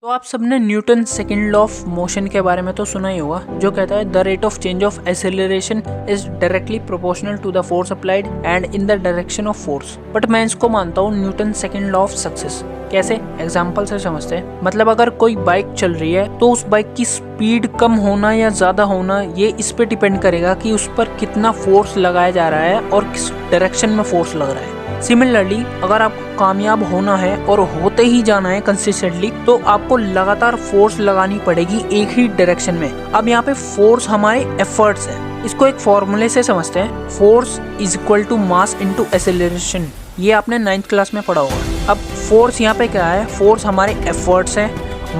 तो आप सबने Newton second law of motion के बारे में तो सुना ही होगा, जो कहता है the rate of change of acceleration is directly proportional to the force applied and in the direction of force. But मैं इसको मानता हूँ Newton second law of success. कैसे? एग्जाम्पल से समझते हैं। मतलब अगर कोई बाइक चल रही है तो उस बाइक की स्पीड कम होना या ज्यादा होना ये इस पे डिपेंड करेगा कि उस पर कितना फोर्स लगाया जा रहा है और किस डायरेक्शन में फोर्स लग रहा है। सिमिलरली अगर आपको कामयाब होना है और होते ही जाना है कंसिस्टेंटली, तो आपको लगातार फोर्स लगानी पड़ेगी एक ही डायरेक्शन में। अब यहाँ पे फोर्स हमारे एफर्ट्स है। इसको एक फॉर्मूले से समझते हैं, force is equal to mass into acceleration. ये आपने 9th क्लास में पढ़ा होगा। अब फोर्स यहाँ पे क्या है? फोर्स हमारे एफर्ट्स है,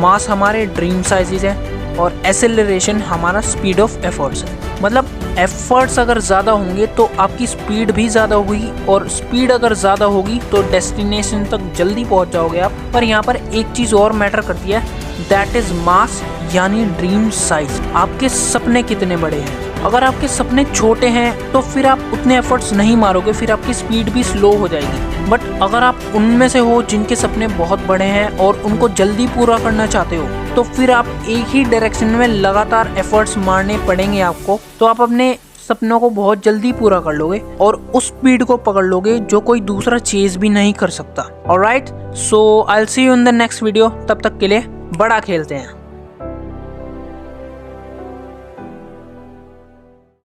मास हमारे ड्रीम साइजेस है और एक्सेलरेशन हमारा स्पीड ऑफ एफर्ट्स है। मतलब एफर्ट्स अगर ज़्यादा होंगे तो आपकी स्पीड भी ज़्यादा होगी और स्पीड अगर ज़्यादा होगी तो डेस्टिनेशन तक जल्दी पहुंच जाओगे आप। पर यहाँ पर एक चीज़ और मैटर करती है, दैट इज़ मास, यानी ड्रीम साइज। आपके सपने कितने बड़े हैं। अगर आपके सपने छोटे हैं तो फिर आप उतने एफर्ट्स नहीं मारोगे, फिर आपकी स्पीड भी स्लो हो जाएगी। बट अगर आप उनमें से हो जिनके सपने बहुत बड़े हैं और उनको जल्दी पूरा करना चाहते हो, तो फिर आप एक ही डायरेक्शन में लगातार एफर्ट्स मारने पड़ेंगे आपको। तो आप अपने सपनों को बहुत जल्दी पूरा कर लोगे और उस स्पीड को पकड़ लोगे जो कोई दूसरा चेज भी नहीं कर सकता। Alright, so I will see you in the next video. तब तक के लिए बड़ा खेलते हैं।